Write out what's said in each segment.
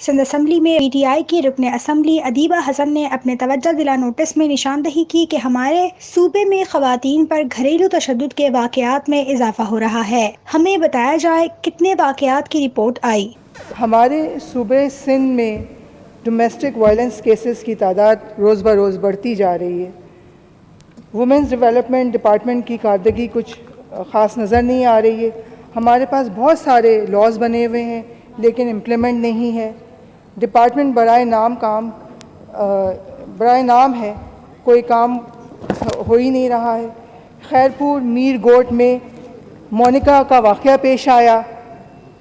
Sindh assembly میں P T I کی رکن اسمبلی ادیبہ حسن نے اپنے توجہ دلا نوٹس میں نشاندہی کی کہ ہمارے صوبے میں خواتین پر گھریلو تشدد کے واقعات میں اضافہ ہو رہا ہے۔ ہمیں بتایا جائے کتنے واقعات کی رپورٹ آئی۔ ہمارے صوبے سندھ میں ڈومیسٹک وائلنس کیسز کی تعداد روز بروز بڑھتی جا رہی ہے۔ وومنز ڈیولپمنٹ ڈپارٹمنٹ کی کارکردگی کچھ خاص نظر نہیں آ رہی ہے۔ ہمارے پاس بہت سارے لاز بنے ہوئے ہیں لیکن امپلیمنٹ نہیں ہے۔ ڈپارٹمنٹ برائے نام ہے، کوئی کام ہو ہی نہیں رہا ہے۔ خیرپور میر گوٹ میں مونیکا کا واقعہ پیش آیا،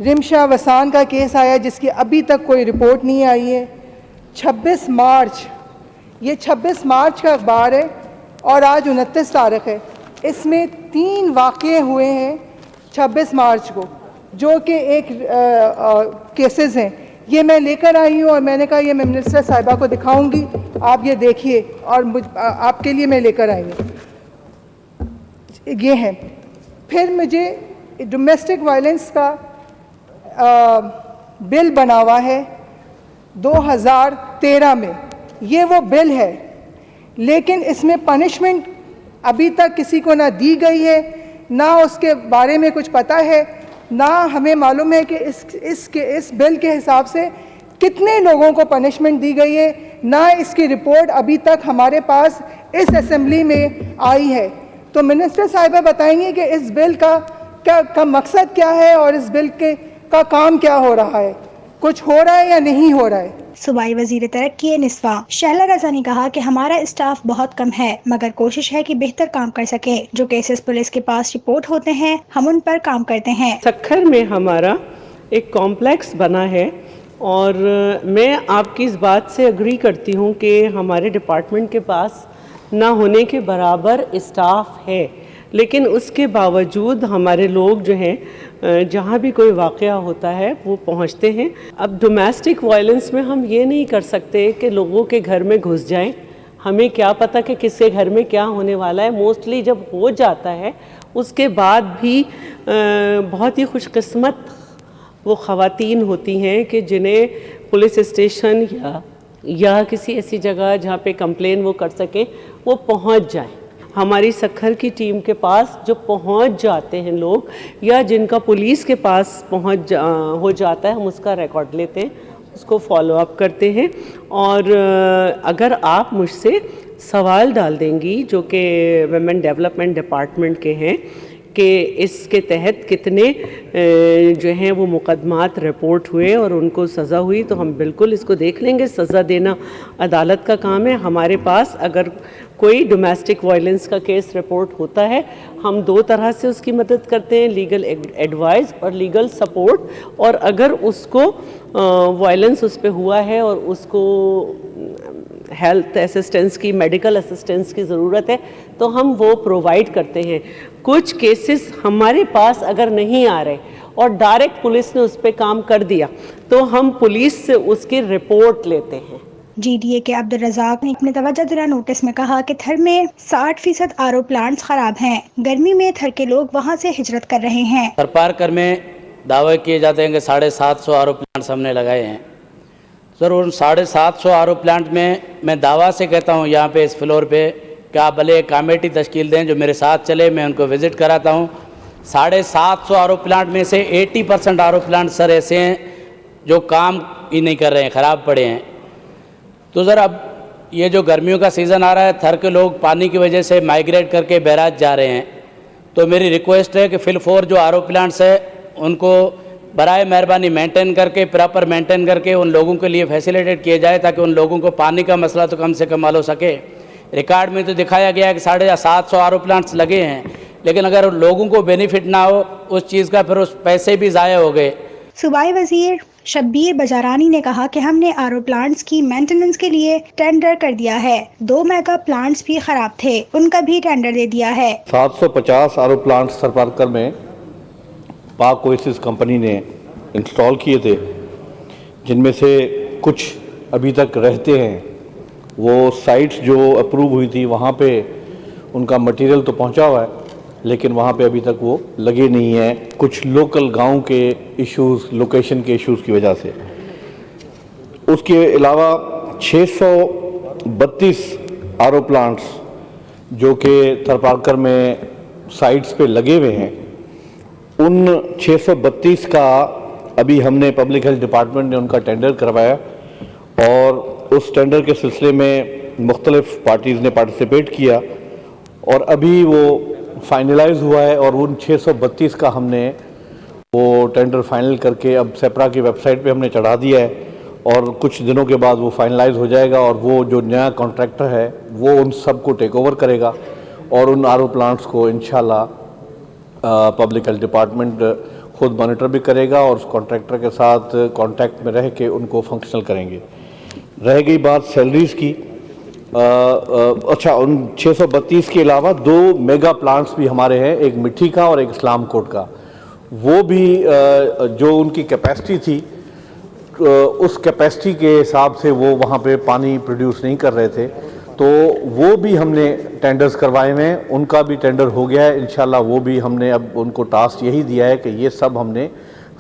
رمشا وسان کا کیس آیا جس کی ابھی تک کوئی رپورٹ نہیں آئی ہے۔ 26 مارچ، یہ 26 مارچ کا اخبار ہے اور آج 29 تاریخ ہے، اس میں 3 واقعے ہوئے ہیں 26 مارچ کو جو کہ ایک کیسز ہیں۔ یہ میں لے کر آئی ہوں اور میں نے کہا یہ میں منسٹر صاحبہ کو دکھاؤں گی، آپ یہ دیکھیے، اور آپ کے لیے میں لے کر آئی ہوں۔ یہ ہے۔ پھر مجھے ڈومیسٹک وائلنس کا بل بنا ہوا ہے 2013 میں، یہ وہ بل ہے لیکن اس میں پنشمنٹ ابھی تک کسی کو نہ دی گئی ہے، نہ اس کے بارے میں کچھ پتہ ہے، نہ ہمیں معلوم ہے کہ اس بل کے حساب سے کتنے لوگوں کو پنشمنٹ دی گئی ہے، نہ اس کی رپورٹ ابھی تک ہمارے پاس اس اسمبلی میں آئی ہے۔ تو منسٹر صاحبہ بتائیں گے کہ اس بل کا مقصد کیا ہے اور اس بل کا کام کیا ہو رہا ہے، کچھ ہو رہا ہے یا نہیں ہو رہا ہے۔ صوبائی وزیر ترقی نسواں شہلہ رضا نے کہا کہ ہمارا اسٹاف بہت کم ہے مگر کوشش ہے کہ بہتر کام کر سکے۔ جو کیسز پولیس کے پاس رپورٹ ہوتے ہیں ہم ان پر کام کرتے ہیں۔ سکھر میں ہمارا ایک کمپلیکس بنا ہے اور میں آپ کی اس بات سے اگری کرتی ہوں کہ ہمارے ڈپارٹمنٹ کے پاس نہ ہونے کے برابر اسٹاف ہے، لیکن اس کے باوجود ہمارے لوگ جو ہیں جہاں بھی کوئی واقعہ ہوتا ہے وہ پہنچتے ہیں۔ اب ڈومیسٹک وائلنس میں ہم یہ نہیں کر سکتے کہ لوگوں کے گھر میں گھس جائیں، ہمیں کیا پتہ کہ کس کے گھر میں کیا ہونے والا ہے۔ موسٹلی جب ہو جاتا ہے اس کے بعد بھی بہت ہی خوش قسمت وہ خواتین ہوتی ہیں کہ جنہیں پولیس اسٹیشن یا کسی ایسی جگہ جہاں پہ کمپلین وہ کر سکیں وہ پہنچ جائیں۔ ہماری سکھر کی ٹیم کے پاس جو پہنچ جاتے ہیں لوگ یا جن کا پولیس کے پاس ہو جاتا ہے، ہم اس کا ریکارڈ لیتے ہیں، اس کو فالو اپ کرتے ہیں۔ اور اگر آپ مجھ سے سوال ڈال دیں گی جو کہ ویمن ڈیولپمنٹ ڈپارٹمنٹ کے ہیں کہ اس کے تحت کتنے جو ہیں وہ مقدمات رپورٹ ہوئے اور ان کو سزا ہوئی، تو ہم بالکل اس کو دیکھ لیں گے۔ سزا دینا عدالت کا کام ہے۔ ہمارے پاس اگر کوئی ڈومیسٹک وائلنس کا کیس رپورٹ ہوتا ہے ہم 2 طرح سے اس کی مدد کرتے ہیں، لیگل ایڈوائز اور لیگل سپورٹ، اور اگر اس کو وائلنس اس پہ ہوا ہے اور اس کو ہیلتھ اسسٹنس کی، میڈیکل اسسٹنس کی ضرورت ہے تو ہم وہ پرووائڈ کرتے ہیں۔ کچھ کیسز ہمارے پاس اگر نہیں آ رہے اور ڈائریکٹ پولیس نے اس پہ کام کر دیا تو ہم پولیس سے اس کی رپورٹ لیتے ہیں۔ جی ڈی اے کے عبدالرزاق نے اپنے توجہ دلا نوٹس میں کہا کہ تھر میں 60% آر او پلانٹس خراب ہیں، گرمی میں تھر کے لوگ وہاں سے ہجرت کر رہے ہیں۔ سرپارکر میں دعوے کیے جاتے ہیں کہ 750 آر او پلانٹس ہم نے لگائے ہیں۔ سر ان 750 آر او پلانٹ میں میں دعویٰ سے کہتا ہوں یہاں پہ اس فلور پہ کہ آپ بھلے ایک کمیٹی تشکیل دیں جو میرے ساتھ چلے، میں ان کو وزٹ کراتا ہوں۔ 750 آر او پلانٹ میں سے 80% آر او پلانٹ سر ایسے ہیں جو کام ہی نہیں کر رہے ہیں، خراب پڑے ہیں۔ تو سر اب یہ جو گرمیوں کا سیزن آ رہا ہے، تھر کے لوگ پانی کی وجہ سے مائیگریٹ کر کے بیراج جا رہے ہیں، تو میری ریکویسٹ ہے کہ فل فور جو آر او پلانٹس ہے ان کو برائے مہربانی مینٹین کر کے، پراپر مینٹین کر کے ان لوگوں کے لیے فیسیلیٹیٹ کیے جائے تاکہ ان لوگوں کو پانی کا مسئلہ تو کم سے کم حل ہو سکے۔ ریکارڈ میں تو دکھایا گیا ہے کہ 750 آر او پلانٹس لگے ہیں، لیکن اگر لوگوں کو بینیفٹ نہ ہو اس چیز کا پھر اس پیسے بھی ضائع ہو گئے۔ صوبائی وزیر شبیر بجارانی نے کہا کہ ہم نے آر او پلانٹس کی مینٹیننس کے لیے ٹینڈر کر دیا ہے، 2 میگا پلانٹس بھی خراب تھے، ان کا بھی ٹینڈر دے دیا ہے۔ 750 آر او پلانٹس سرپارکر میں پاک اویسس کمپنی نے انسٹال کیے تھے، جن میں سے کچھ ابھی تک رہتے ہیں۔ وہ سائٹس جو اپروو ہوئی تھی وہاں پہ ان کا مٹیریل تو پہنچا ہوا ہے لیکن وہاں پہ ابھی تک وہ لگے نہیں ہیں، کچھ لوکل گاؤں کے ایشوز، لوکیشن کے ایشوز کی وجہ سے۔ اس کے علاوہ 632 RO پلانٹس جو کہ تھرپارکر میں سائٹس پہ لگے ہوئے ہیں، ان 632 کا ابھی ہم نے پبلک ہیلتھ ڈپارٹمنٹ نے ان کا ٹینڈر کروایا، اور اس ٹینڈر کے سلسلے میں مختلف پارٹیز نے پارٹیسپیٹ کیا، اور ابھی وہ فائنلائز ہوا ہے، اور ان 632 کا ہم نے وہ ٹینڈر فائنل کر کے اب سیپرا کی ویب سائٹ پہ ہم نے چڑھا دیا ہے، اور کچھ دنوں کے بعد وہ فائنلائز ہو جائے گا، اور وہ جو نیا کانٹریکٹر ہے وہ ان سب کو ٹیک اوور کرے گا، اور ان RO پلانٹس کو انشاءاللہ پبلک ہیلتھ ڈپارٹمنٹ خود مانیٹر بھی کرے گا، اور اس کانٹریکٹر کے ساتھ کانٹیکٹ میں رہ کے ان کو فنکشنل کریں گے۔ رہ گئی بات سیلریز کی، اچھا، ان 632 کے علاوہ 2 میگا پلانٹس بھی ہمارے ہیں، ایک مٹھی کا اور ایک اسلام کوٹ کا، وہ بھی جو ان کی کیپیسٹی تھی اس کیپیسٹی کے حساب سے وہ وہاں پہ پانی پروڈیوس نہیں کر رہے تھے، تو وہ بھی ہم نے ٹینڈرز کروائے ہوئے ہیں، ان کا بھی ٹینڈر ہو گیا ہے انشاءاللہ۔ وہ بھی ہم نے اب ان کو ٹاسک یہی دیا ہے کہ یہ سب ہم نے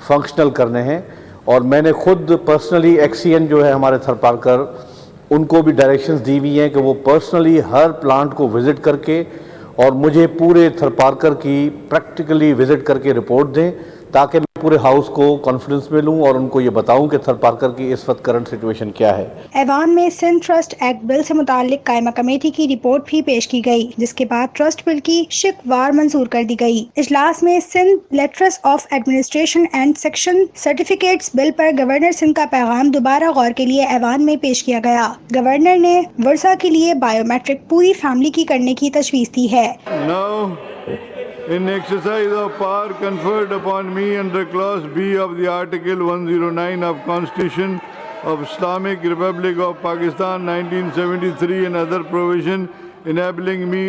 فنکشنل کرنے ہیں، اور میں نے خود پرسنلی ایکسین جو ہے ہمارے تھرپارکر، ان کو بھی ڈائریکشنز دی ہوئی ہیں کہ وہ پرسنلی ہر پلانٹ کو وزٹ کر کے اور مجھے پورے تھرپارکر کی پریکٹیکلی وزٹ کر کے رپورٹ دیں، تاکہ میں پورے ہاؤس کو کانفیڈنس میں لوں اور ان کو یہ بتاؤں کہ تھرپارکر کی اس وقت کرنٹ سچویشن کیا ہے۔ ایوان میں سندھ ٹرسٹ ایکٹ بل سے متعلق قائمہ کمیٹی کی رپورٹ بھی پیش کی گئی، جس کے بعد ٹرسٹ بل کی شکوار منظور کر دی گئی۔ اجلاس میں Sindh letters of administration and section certificates bill پر گورنر سندھ کا پیغام دوبارہ غور کے لیے ایوان میں پیش کیا گیا۔ گورنر نے ورثہ کے لیے بائیو میٹرک پوری فیملی کی کرنے کی تجویز دی ہے۔ In exercise of power conferred upon me under Clause B of the Article 109 of Constitution of Islamic Republic of Pakistan 1973 and other provision enabling me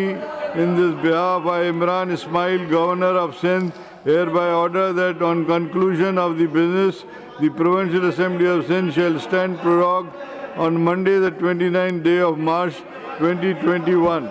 in this behalf, I Imran Ismail, Governor of Sindh, hereby order that on conclusion of the business, the Provincial Assembly of Sindh shall stand prorogued on Monday the 29th day of March 2021.